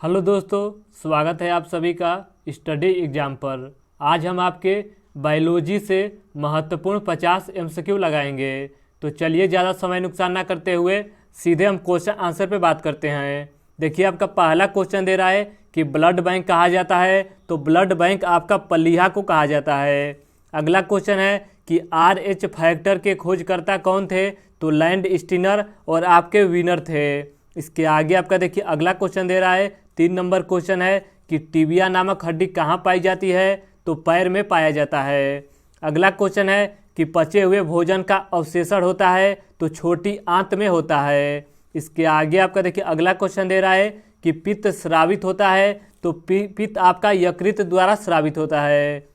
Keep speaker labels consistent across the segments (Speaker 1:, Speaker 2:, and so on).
Speaker 1: Hello दोस्तों, स्वागत है आप सभी का स्टडी एग्जाम पर। आज हम आपके बायोलॉजी से महत्वपूर्ण 50 एमसीक्यू लगाएंगे। तो चलिए ज़्यादा समय नुकसान ना करते हुए सीधे हम क्वेश्चन आंसर पे बात करते हैं। देखिए, आपका पहला क्वेश्चन दे रहा है कि ब्लड बैंक कहा जाता है, तो ब्लड बैंक आपका पलीहा को कहा जाता है। अगला क्वेश्चन है कि RH फैक्टर के खोजकर्ता कौन थे, तो लैंड स्टीनर और आपके विनर थे। इसके आगे आपका देखिए अगला क्वेश्चन दे रहा है, 3 नंबर क्वेश्चन है कि टिबिया नामक हड्डी कहाँ पाई जाती है, तो पैर में पाया जाता है। अगला क्वेश्चन है कि पचे हुए भोजन का अवशेषण होता है, तो छोटी आंत में होता है। इसके आगे आपका देखिए अगला क्वेश्चन दे रहा है कि पित्त स्रावित होता है, तो पित्त आपका यकृत द्वारा स्रावित होता है।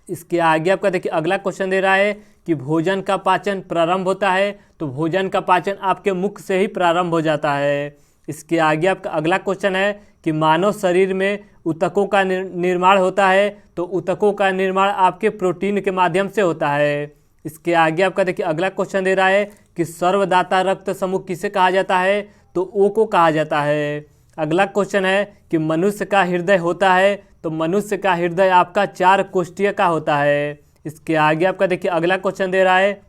Speaker 1: इसके आगे आपका देखिए अगला क्वेश्चन दे रहा है कि भोजन का पाचन प्रारंभ होता है, तो भोजन का पाचन आपके मुख से ही प्रारंभ हो जाता है। इसके आगे आपका अगला क्वेश्चन है कि मानव शरीर में ऊतकों का निर्माण होता है, तो ऊतकों का निर्माण आपके प्रोटीन के माध्यम से होता है। इसके आगे आपका देखिए अगला क्वेश्चन दे रहा है कि सर्वदाता रक्त समूह किसे कहा जाता है, तो ओ को कहा जाता है। अगला क्वेश्चन है कि मनुष्य का हृदय होता है, तो मनुष्य का हृदय आपका 4 कोष्ठीय का होता है। इसके आगे आपका देखिए अगला क्वेश्चन दे रहा है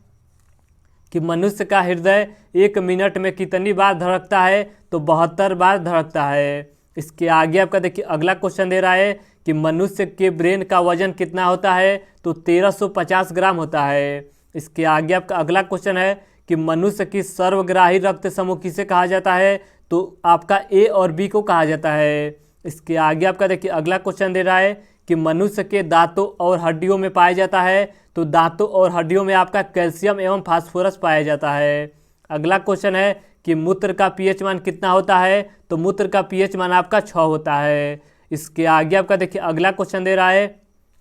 Speaker 1: कि मनुष्य का हृदय 1 मिनट में कितनी बार धड़कता है, तो 72 बार धड़कता है। इसके आगे आपका देखिए अगला क्वेश्चन दे रहा है कि मनुष्य के ब्रेन का वजन कितना होता है, तो 1350 ग्राम होता है। इसके आगे आपका अगला क्वेश्चन है कि मनुष्य की सर्वग्राही रक्त समूह किसे कहा जाता है, तो आपका ए और बी को कहा जाता है। इसके आगे आपका देखिए अगला क्वेश्चन दे रहा है कि मनुष्य के दांतों और हड्डियों में पाया जाता है, तो दांतों और हड्डियों में आपका कैल्शियम एवं फास्फोरस पाया जाता है। अगला क्वेश्चन है कि मूत्र का पीएच मान कितना होता है, तो मूत्र का पीएच मान आपका 6 होता है। इसके आगे आपका देखिए अगला क्वेश्चन दे रहा है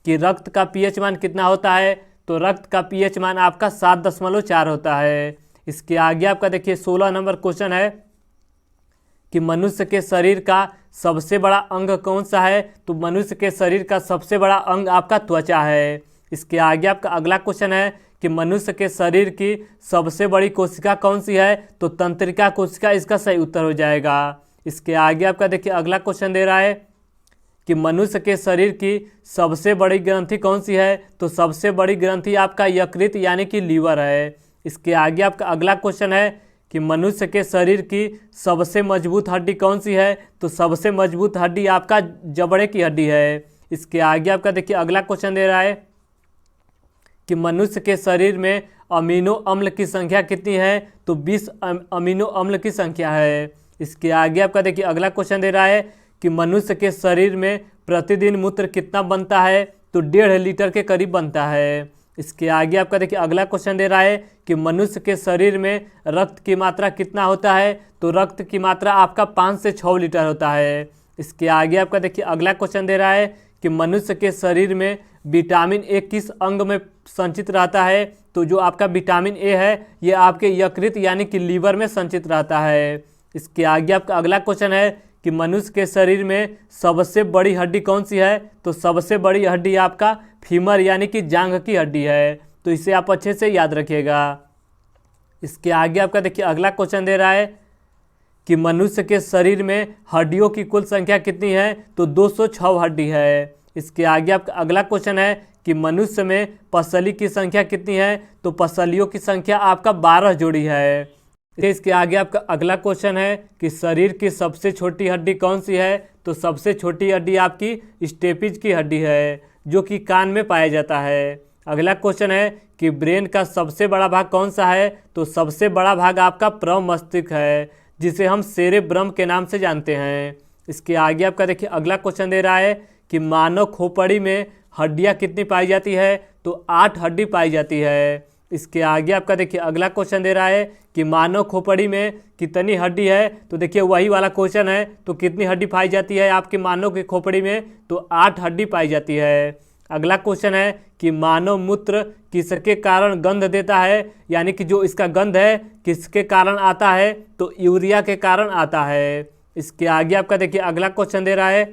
Speaker 1: कि रक्त का पीएच मान कितना होता है, तो रक्त का पीएच मान आपका 7.4 होता है। इसके आगे आपका देखिए 16 नंबर क्वेश्चन है कि मनुष्य के शरीर का सबसे बड़ा अंग कौन सा है, तो मनुष्य के शरीर का सबसे बड़ा अंग आपका त्वचा है। इसके आगे आपका अगला क्वेश्चन है कि मनुष्य के शरीर की सबसे बड़ी कोशिका कौन सी है, तो तंत्रिका कोशिका इसका सही उत्तर हो जाएगा। इसके आगे आपका देखिए अगला क्वेश्चन दे रहा है कि मनुष्य के शरीर की सबसे बड़ी ग्रंथि कौन सी है, तो सबसे बड़ी ग्रंथि आपका यकृत यानी कि लीवर है। इसके आगे आपका अगला क्वेश्चन है कि मनुष्य के शरीर की सबसे मजबूत हड्डी कौन सी है, तो सबसे मजबूत हड्डी आपका जबड़े की हड्डी है। इसके आगे आपका देखिए अगला क्वेश्चन दे रहा है कि मनुष्य के शरीर में अमीनो अम्ल की संख्या कितनी है, तो 20 अमीनो अम्ल की संख्या है। इसके आगे आपका देखिए अगला क्वेश्चन दे रहा है कि मनुष्य के शरीर में प्रतिदिन मूत्र कितना बनता है, तो 1.5 लीटर के करीब बनता है। इसके आगे आपका देखिए अगला क्वेश्चन दे रहा है कि मनुष्य के शरीर में रक्त की मात्रा कितना होता है, तो रक्त की मात्रा आपका 5 से 6 लीटर होता है। इसके आगे आपका देखिए अगला क्वेश्चन दे रहा है कि मनुष्य के शरीर में विटामिन ए किस अंग में संचित रहता है, तो जो आपका विटामिन ए है ये आपके यकृत यानी कि लीवर में संचित रहता है। इसके आगे आपका अगला क्वेश्चन है कि मनुष्य के शरीर में सबसे बड़ी हड्डी कौन सी है, तो सबसे बड़ी हड्डी आपका फीमर यानी कि जांघ की हड्डी है। तो इसे आप अच्छे से याद रखिएगा। इसके आगे आपका देखिए अगला क्वेश्चन दे रहा है कि मनुष्य के शरीर में हड्डियों की कुल संख्या कितनी है, तो 206 हड्डी है। इसके आगे आपका अगला क्वेश्चन है कि मनुष्य में पसली की संख्या कितनी है, तो पसलियों की संख्या आपका 12 जोड़ी है। इसके आगे आपका अगला क्वेश्चन है कि शरीर की सबसे छोटी हड्डी कौन सी है, तो सबसे छोटी हड्डी आपकी स्टेपिज की हड्डी है, जो कि कान में पाया जाता है। अगला क्वेश्चन है कि ब्रेन का सबसे बड़ा भाग कौन सा है, तो सबसे बड़ा भाग आपका प्रमस्तिष्क है, जिसे हम सेरेब्रम के नाम से जानते हैं। इसके आगे आपका देखिए अगला क्वेश्चन दे रहा है कि मानव खोपड़ी में हड्डियाँ कितनी पाई जाती है, तो 8 हड्डी पाई जाती है। इसके आगे आपका देखिए अगला क्वेश्चन दे रहा है कि मानव खोपड़ी में कितनी हड्डी है, तो देखिए वही वाला क्वेश्चन है, तो कितनी हड्डी पाई जाती है आपके मानव की खोपड़ी में, तो 8 हड्डी पाई जाती है। अगला क्वेश्चन है कि मानव मूत्र किसके कारण गंध देता है, यानी कि जो इसका गंध है किसके कारण आता है, तो यूरिया के कारण आता है। इसके आगे आपका देखिए अगला क्वेश्चन दे रहा है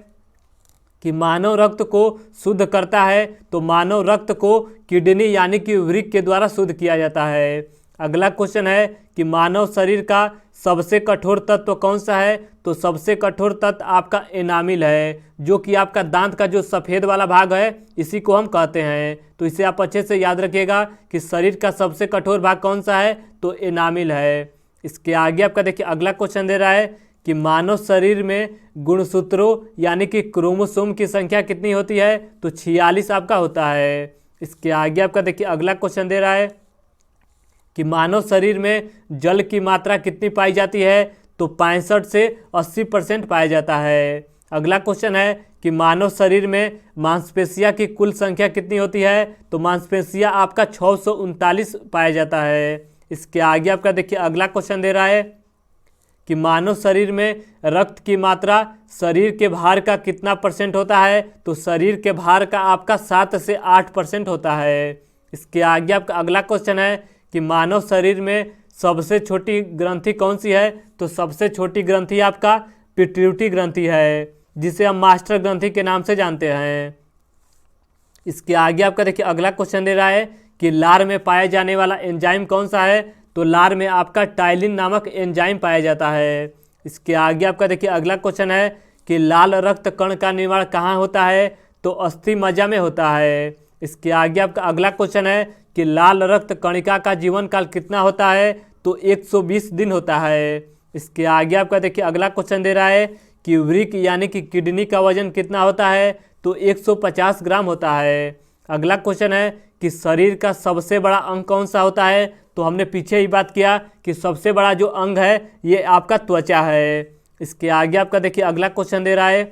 Speaker 1: कि मानव रक्त को शुद्ध करता है, तो मानव रक्त को किडनी यानी कि वृक्क के द्वारा शुद्ध किया जाता है। अगला क्वेश्चन है कि मानव शरीर का सबसे कठोर तत्व कौन सा है? तो सबसे कठोर तत्व आपका एनामिल है, जो कि आपका दांत का जो सफ़ेद वाला भाग है इसी को हम कहते हैं। तो इसे आप अच्छे से याद रखिएगा कि शरीर का सबसे कठोर भाग कौन सा है? तो एनामिल है। इसके आगे आपका देखिए अगला क्वेश्चन दे रहा है कि मानव शरीर में गुणसूत्रों यानी कि क्रोमोसोम की संख्या कितनी होती है? तो 46 आपका होता है। इसके आगे आपका देखिए अगला क्वेश्चन दे रहा है कि मानव शरीर में जल की मात्रा कितनी पाई जाती है? तो 65 से 80% पाया जाता है। अगला क्वेश्चन है कि मानव शरीर में मांसपेशियां की कुल संख्या कितनी होती है? तो मांसपेशियां आपका 639 पाया जाता है। इसके आगे आपका देखिए अगला क्वेश्चन दे रहा है कि मानव शरीर में रक्त की मात्रा शरीर के भार का कितना परसेंट होता है? तो शरीर के भार का आपका 7 से 8% होता है। इसके आगे आपका अगला क्वेश्चन है कि मानव शरीर में सबसे छोटी ग्रंथि कौन सी है? तो सबसे छोटी ग्रंथि आपका पिट्यूटरी ग्रंथि है, जिसे हम मास्टर ग्रंथि के नाम से जानते हैं। इसके आगे आपका देखिए अगला क्वेश्चन दे रहा है कि लार में पाया जाने वाला एंजाइम कौन सा है? तो लार में आपका टाइलिन नामक एंजाइम पाया जाता है। इसके आगे आपका देखिए अगला क्वेश्चन है कि लाल रक्त कण का निर्माण कहाँ होता है? तो अस्थि मज्जा में होता है। इसके आगे आपका अगला क्वेश्चन है कि लाल रक्त कणिका का जीवन काल कितना होता है? तो 120 दिन होता है। इसके आगे आपका देखिए अगला क्वेश्चन दे रहा है कि वृक्क यानी कि किडनी का वजन कितना होता है? तो 150 ग्राम होता है। अगला क्वेश्चन है कि शरीर का सबसे बड़ा अंग कौन सा होता है? तो हमने पीछे ही बात किया कि सबसे बड़ा जो अंग है ये आपका त्वचा है। इसके आगे आपका देखिए अगला क्वेश्चन दे रहा है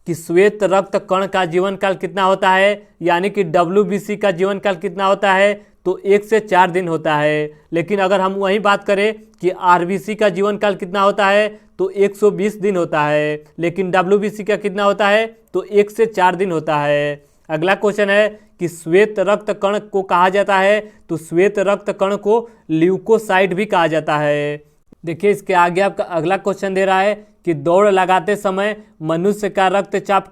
Speaker 1: कि श्वेत रक्त कण का जीवन काल कितना होता है? यानी कि WBC का जीवन काल कितना होता है? तो 1 से 4 दिन होता है। लेकिन अगर हम वही बात करें कि RBC का जीवन काल कितना होता है? तो 120 दिन होता है। लेकिन WBC का कितना होता है? तो 1 से 4 दिन होता है। अगला क्वेश्चन है कि श्वेत रक्त कण को कहा जाता है? तो श्वेत रक्त कण को ल्यूकोसाइट भी कहा जाता है। देखिए इसके आगे आपका अगला क्वेश्चन दे रहा है कि दौड़ लगाते समय मनुष्य का रक्तचाप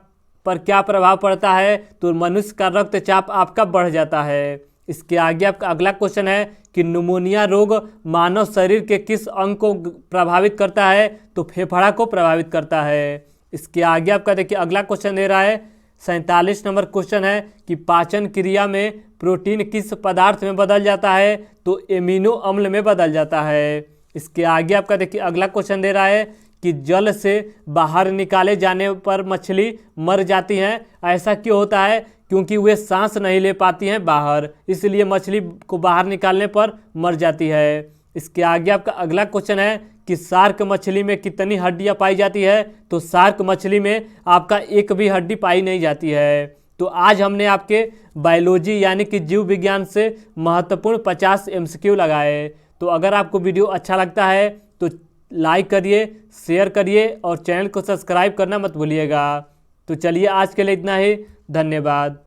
Speaker 1: पर क्या प्रभाव पड़ता है? तो मनुष्य का रक्तचाप आपका बढ़ जाता है। इसके आगे आपका अगला क्वेश्चन है कि निमोनिया रोग मानव शरीर के किस अंग को प्रभावित करता है? तो फेफड़ा को प्रभावित करता है। इसके आगे आपका देखिए अगला क्वेश्चन दे रहा है 47 नंबर क्वेश्चन है कि पाचन क्रिया में प्रोटीन किस पदार्थ में बदल जाता है? तो एमिनो अम्ल में बदल जाता है। इसके आगे आपका देखिए अगला क्वेश्चन दे रहा है कि जल से बाहर निकाले जाने पर मछली मर जाती हैं, ऐसा क्यों होता है? क्योंकि वे सांस नहीं ले पाती हैं बाहर, इसलिए मछली को बाहर निकालने पर मर जाती है। इसके आगे आपका अगला क्वेश्चन है कि शार्क मछली में कितनी हड्डियां पाई जाती है? तो शार्क मछली में आपका एक भी हड्डी पाई नहीं जाती है। तो आज हमने आपके बायोलॉजी यानी कि जीव विज्ञान से महत्वपूर्ण 50 MCQ लगाए। तो अगर आपको वीडियो अच्छा लगता है तो लाइक करिए, शेयर करिए और चैनल को सब्सक्राइब करना मत भूलिएगा। तो चलिए आज के लिए इतना ही, धन्यवाद।